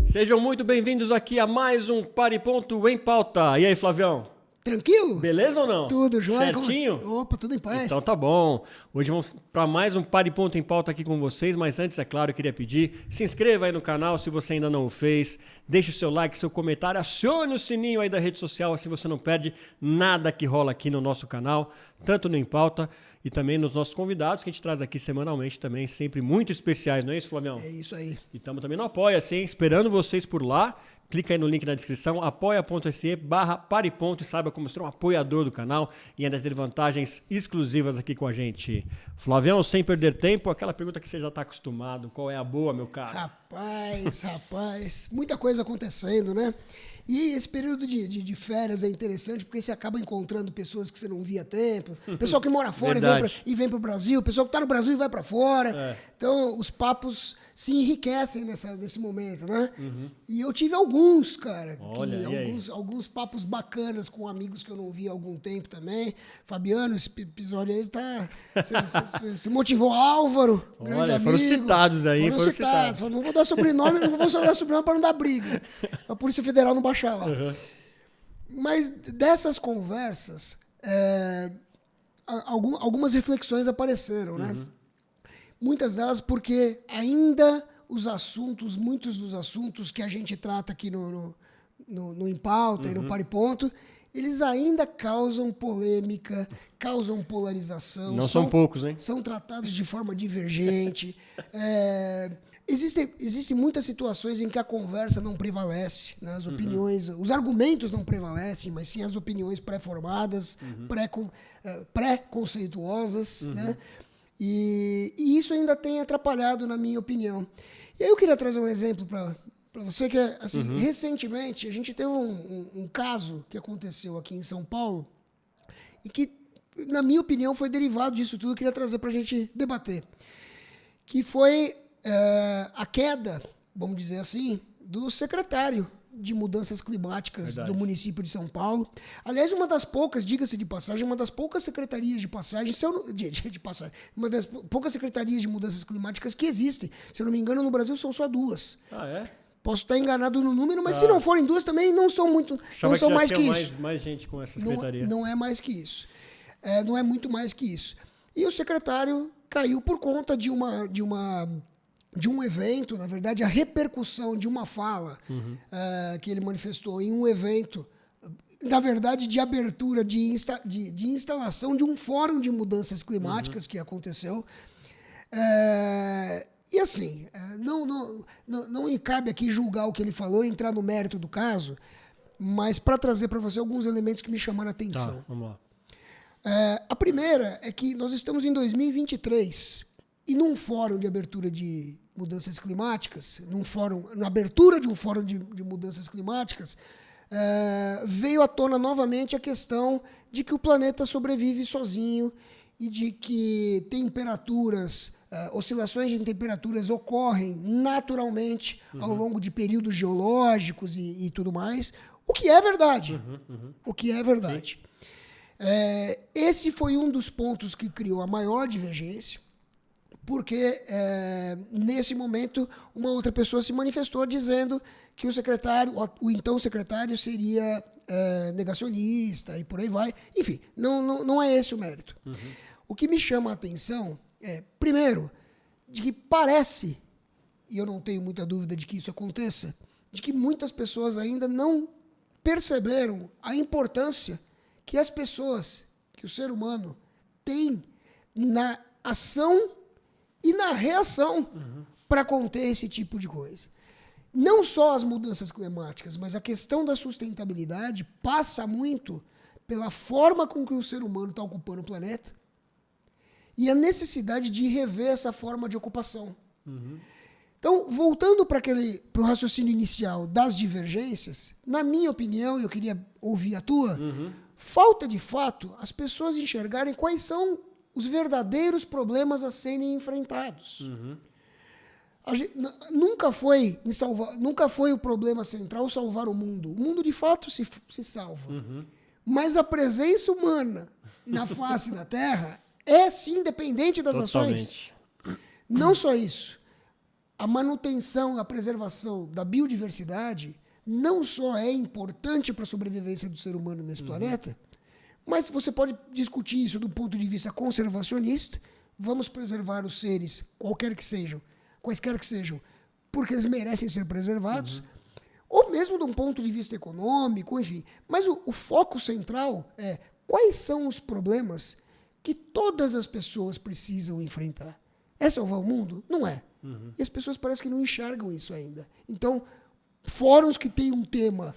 Sejam muito bem-vindos aqui a mais um Pariponto em Pauta. E aí, Flavião? Tranquilo? Beleza ou não? Tudo jóia. Certinho? Opa, tudo em paz. Então tá bom. Hoje vamos para mais um Pariponto em Pauta aqui com vocês, mas antes, é claro, eu queria pedir, se inscreva aí no canal se você ainda não o fez, deixe o seu like, seu comentário, acione o sininho aí da rede social, assim você não perde nada que rola aqui no nosso canal, tanto no Em Pauta e também nos nossos convidados que a gente traz aqui semanalmente também, sempre muito especiais, não é isso, Flavião? É isso aí. E estamos também no Apoia-se, hein? Esperando vocês por lá. Clica aí no link na descrição, apoia.se/pariponto e saiba como ser um apoiador do canal e ainda ter vantagens exclusivas aqui com a gente. Flavião, sem perder tempo, aquela pergunta que você já está acostumado, qual é a boa, meu caro? Rapaz, muita coisa acontecendo, né? E esse período de férias é interessante porque você acaba encontrando pessoas que você não via há tempo, pessoal que mora fora e vem para o Brasil, pessoal que está no Brasil e vai para fora. É. Então, os papos se enriquecem nesse momento, né? Uhum. E eu tive alguns, cara. Olha, alguns papos bacanas com amigos que eu não via há algum tempo também. Fabiano, esse episódio aí tá... Você motivou Álvaro, grande amigo. Foram citados aí. Foram citados. Não vou dar sobrenome, não vou dar sobrenome para não dar briga. A Polícia Federal não baixar lá. Uhum. Mas dessas conversas, algumas reflexões apareceram, né? Uhum. Muitas delas porque ainda muitos dos assuntos que a gente trata aqui no Em Pauta e no Pariponto, eles ainda causam polêmica, causam polarização. Não são poucos, hein? São tratados de forma divergente. Existem muitas situações em que a conversa não prevalece, né? As opiniões, os argumentos não prevalecem, mas sim as opiniões pré-formadas, pré-conceituosas, né? E isso ainda tem atrapalhado, na minha opinião. E aí eu queria trazer um exemplo para você, que é assim, recentemente a gente teve um caso que aconteceu aqui em São Paulo e que, na minha opinião, foi derivado disso tudo, eu queria trazer para a gente debater. Que foi a queda, vamos dizer assim, do secretário de Mudanças Climáticas do município de São Paulo. Aliás, uma das poucas, diga-se de passagem, uma das poucas secretarias de passagem, uma das poucas secretarias de mudanças climáticas que existem. Se eu não me engano, no Brasil são só duas. Ah, é? Posso estar enganado no número, mas se não forem duas também não são muito, não são mais que isso. Mais gente com essa secretaria. Não é mais que isso. Não é muito mais que isso. E o secretário caiu por conta de um evento, na verdade, a repercussão de uma fala que ele manifestou em um evento, na verdade, de abertura, de instalação de um fórum de mudanças climáticas que aconteceu. E assim, não me cabe aqui julgar o que ele falou, entrar no mérito do caso, mas para trazer para você alguns elementos que me chamaram a atenção. Tá, vamos lá. A primeira é que nós estamos em 2023 e num fórum de abertura de mudanças climáticas, na abertura de um fórum de mudanças climáticas, veio à tona novamente a questão de que o planeta sobrevive sozinho e de que oscilações de temperaturas ocorrem naturalmente ao longo de períodos geológicos e tudo mais, o que é verdade. O que é verdade. Esse foi um dos pontos que criou a maior divergência, porque nesse momento uma outra pessoa se manifestou dizendo que o então secretário seria negacionista e por aí vai. Enfim, não é esse o mérito. O que me chama a atenção é, primeiro, de que parece, e eu não tenho muita dúvida de que isso aconteça, de que muitas pessoas ainda não perceberam a importância que as pessoas, que o ser humano tem na ação e na reação para conter esse tipo de coisa. Não só as mudanças climáticas, mas a questão da sustentabilidade passa muito pela forma com que o ser humano está ocupando o planeta e a necessidade de rever essa forma de ocupação. Então, voltando para o raciocínio inicial das divergências, na minha opinião, eu queria ouvir a tua, falta de fato as pessoas enxergarem quais são os verdadeiros problemas a serem enfrentados. Nunca foi o problema central salvar o mundo. O mundo, de fato, se salva. Mas a presença humana na face da Terra é, sim, dependente das ações. Não só isso. a manutenção, a preservação da biodiversidade não só é importante para a sobrevivência do ser humano nesse planeta, mas você pode discutir isso do ponto de vista conservacionista. Vamos preservar os seres, quaisquer que sejam, porque eles merecem ser preservados, ou mesmo de um ponto de vista econômico, enfim. Mas o foco central é quais são os problemas que todas as pessoas precisam enfrentar. É salvar o mundo? Não é. E as pessoas parecem que não enxergam isso ainda. Então, fóruns que têm um tema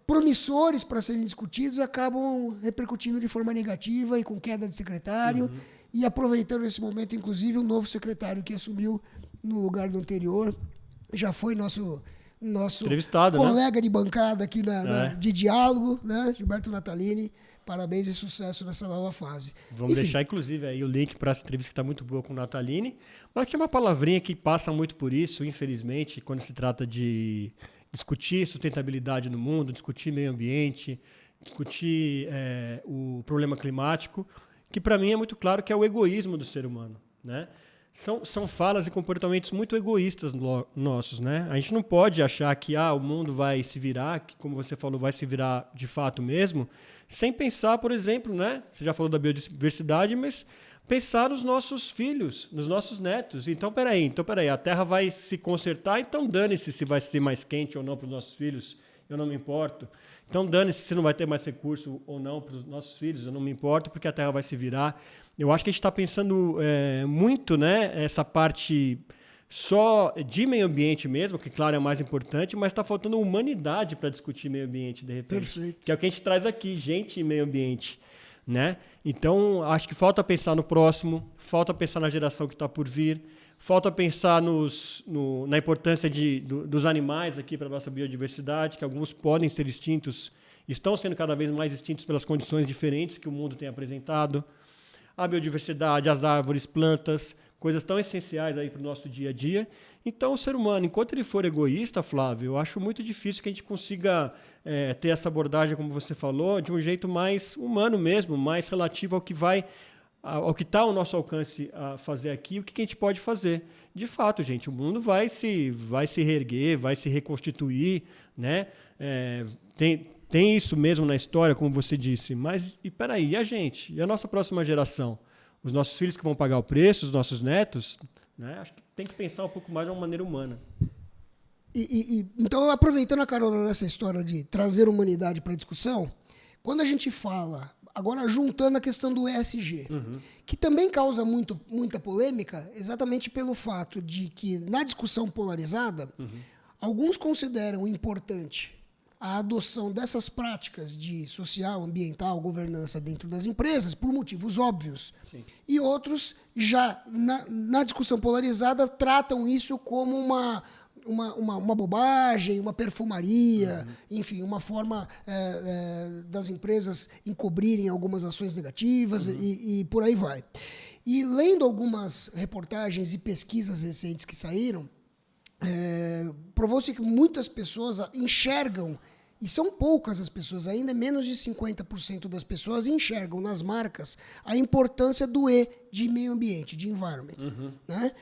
promissores para serem discutidos acabam repercutindo de forma negativa e com queda de secretário. E aproveitando esse momento, inclusive, o novo secretário que assumiu no lugar do anterior já foi nosso colega, né, de bancada aqui de diálogo, né? Gilberto Natalini. Parabéns e sucesso nessa nova fase. Vamos deixar, inclusive, aí o link para essa entrevista que está muito boa com o Natalini. Mas tinha uma palavrinha que passa muito por isso, infelizmente, quando se trata de discutir sustentabilidade no mundo, discutir meio ambiente, discutir o problema climático, que para mim é muito claro que é o egoísmo do ser humano, né? São falas e comportamentos muito egoístas nossos, né? A gente não pode achar que o mundo vai se virar, que, como você falou, vai se virar de fato mesmo, sem pensar, por exemplo, né? Você já falou da biodiversidade, mas pensar nos nossos filhos, nos nossos netos. Então, peraí, a Terra vai se consertar, então dane-se se vai ser mais quente ou não para os nossos filhos, eu não me importo. Então dane-se se não vai ter mais recurso ou não para os nossos filhos, eu não me importo, porque a Terra vai se virar. Eu acho que a gente está pensando muito, né, essa parte só de meio ambiente mesmo, que claro é mais importante, mas está faltando humanidade para discutir meio ambiente, de repente. Perfeito. Que é o que a gente traz aqui, gente e meio ambiente, né? Então, acho que falta pensar no próximo, falta pensar na geração que está por vir, falta pensar na importância dos animais aqui para a nossa biodiversidade, que alguns podem ser extintos, estão sendo cada vez mais extintos pelas condições diferentes que o mundo tem apresentado. A biodiversidade, as árvores, plantas, coisas tão essenciais aí para o nosso dia a dia. Então, o ser humano, enquanto ele for egoísta, Flávio, eu acho muito difícil que a gente consiga ter essa abordagem, como você falou, de um jeito mais humano mesmo, mais relativo ao que está ao nosso alcance a fazer aqui, o que a gente pode fazer. De fato, gente, o mundo vai se reerguer, vai se reconstituir, né? Tem isso mesmo na história, como você disse, mas e peraí, e a gente? E a nossa próxima geração? Os nossos filhos que vão pagar o preço, os nossos netos? Né? Acho que tem que pensar um pouco mais de uma maneira humana. Então, aproveitando a carona nessa história de trazer humanidade para a discussão, quando a gente fala, agora juntando a questão do ESG, que também causa muita polêmica, exatamente pelo fato de que, na discussão polarizada, alguns consideram importante a adoção dessas práticas de social, ambiental, governança dentro das empresas por motivos óbvios. Sim. E outros, já na discussão polarizada, tratam isso como uma bobagem, uma perfumaria, enfim, uma forma das empresas encobrirem algumas ações negativas e por aí vai. E lendo algumas reportagens e pesquisas recentes que saíram, provou-se que muitas pessoas enxergam, e são poucas as pessoas, ainda menos de 50% das pessoas enxergam nas marcas a importância do E de meio ambiente, de environment. Né?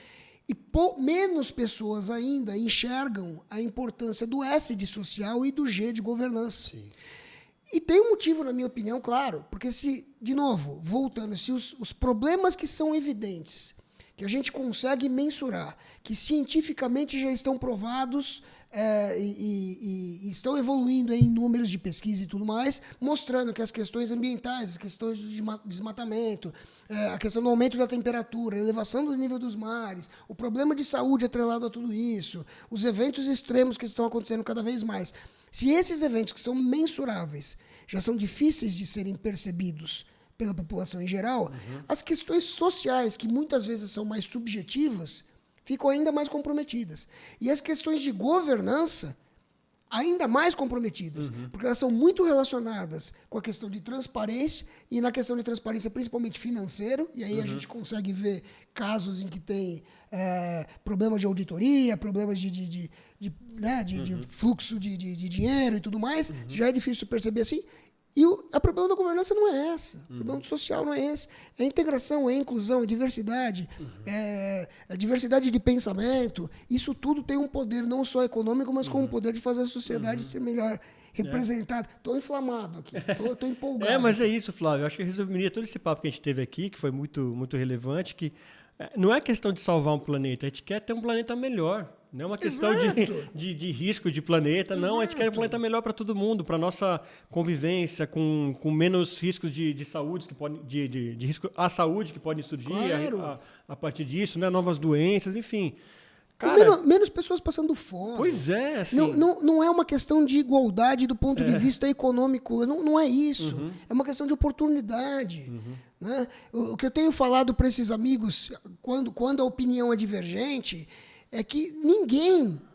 E menos pessoas ainda enxergam a importância do S de social e do G de governança. Sim. E tem um motivo, na minha opinião, claro, porque de novo, voltando, se os problemas que são evidentes, que a gente consegue mensurar, que cientificamente já estão provados e estão evoluindo em números de pesquisa e tudo mais, mostrando que as questões ambientais, as questões de desmatamento, a questão do aumento da temperatura, a elevação do nível dos mares, o problema de saúde atrelado a tudo isso, os eventos extremos que estão acontecendo cada vez mais. Se esses eventos que são mensuráveis já são difíceis de serem percebidos pela população em geral, as questões sociais, que muitas vezes são mais subjetivas, ficam ainda mais comprometidas. E as questões de governança, ainda mais comprometidas, porque elas são muito relacionadas com a questão de transparência, e na questão de transparência principalmente financeiro, e aí a gente consegue ver casos em que tem problemas de auditoria, problemas de fluxo de dinheiro e tudo mais, já é difícil perceber assim. E o problema da governança não é esse. O problema do social não é esse. É integração, é inclusão, é diversidade, é diversidade de pensamento. Isso tudo tem um poder não só econômico, mas com um poder de fazer a sociedade ser melhor representada. Estou inflamado aqui, estou empolgado. Mas é isso, Flávio. Eu acho que resumiria todo esse papo que a gente teve aqui, que foi muito, muito relevante, que não é questão de salvar um planeta, a gente quer ter um planeta melhor. Não é uma questão de risco de planeta, não. A gente quer um planeta melhor para todo mundo, para a nossa convivência, com menos riscos de saúde, de risco à saúde que podem surgir a partir disso, né? Novas doenças, enfim. Cara, menos pessoas passando fome. Pois é. Assim... Não é uma questão de igualdade do ponto de vista econômico. Não é isso. É uma questão de oportunidade. Né? O que eu tenho falado para esses amigos, quando a opinião é divergente, é que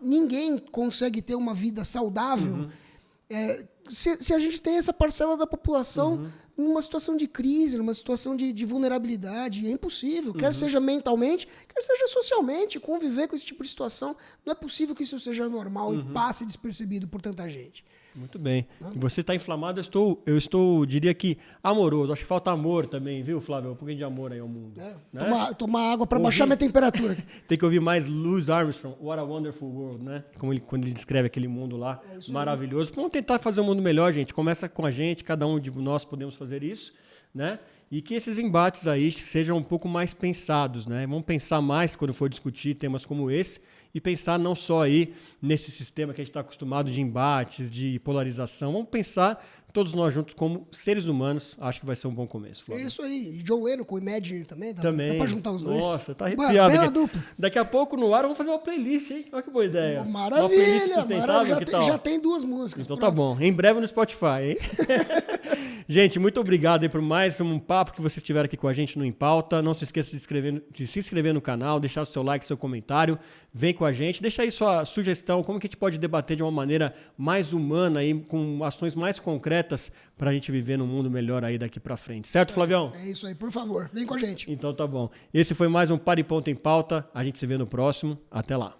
ninguém consegue ter uma vida saudável se a gente tem essa parcela da população numa situação de crise, numa situação de vulnerabilidade. É impossível, quer seja mentalmente, quer seja socialmente, conviver com esse tipo de situação. Não é possível que isso seja normal e passe despercebido por tanta gente. Muito bem. Você está inflamado, eu estou, diria que, amoroso. Acho que falta amor também, viu, Flávio? Um pouquinho de amor aí ao mundo. Né? Tomar água para baixar minha temperatura. Tem que ouvir mais Louis Armstrong, What a Wonderful World, né? Quando ele descreve aquele mundo lá, maravilhoso. Vamos tentar fazer um mundo melhor, gente. Começa com a gente, cada um de nós podemos fazer isso, né? E que esses embates aí sejam um pouco mais pensados, né? Vamos pensar mais quando for discutir temas como esse e pensar não só aí nesse sistema que a gente está acostumado de embates, de polarização. Vamos pensar todos nós juntos como seres humanos. Acho que vai ser um bom começo, Flávio. É isso aí. E John Lennon com o Imagine também. Dá para juntar os dois. Nossa, tá arrepiado. Bela dupla. Daqui a pouco no ar vamos fazer uma playlist, hein? Olha que boa ideia. Maravilha. Já tem 2 músicas. Então tá bom. Em breve no Spotify, hein? Gente, muito obrigado aí por mais um papo que vocês tiveram aqui com a gente no Em Pauta. Não se esqueça de se inscrever no canal, deixar o seu like, seu comentário. Vem com a gente. Deixa aí sua sugestão, como que a gente pode debater de uma maneira mais humana, aí, com ações mais concretas para a gente viver num mundo melhor aí daqui para frente. Certo, Flavião? É isso aí, por favor. Vem com a gente. Então tá bom. Esse foi mais um Para e Ponto em Pauta. A gente se vê no próximo. Até lá.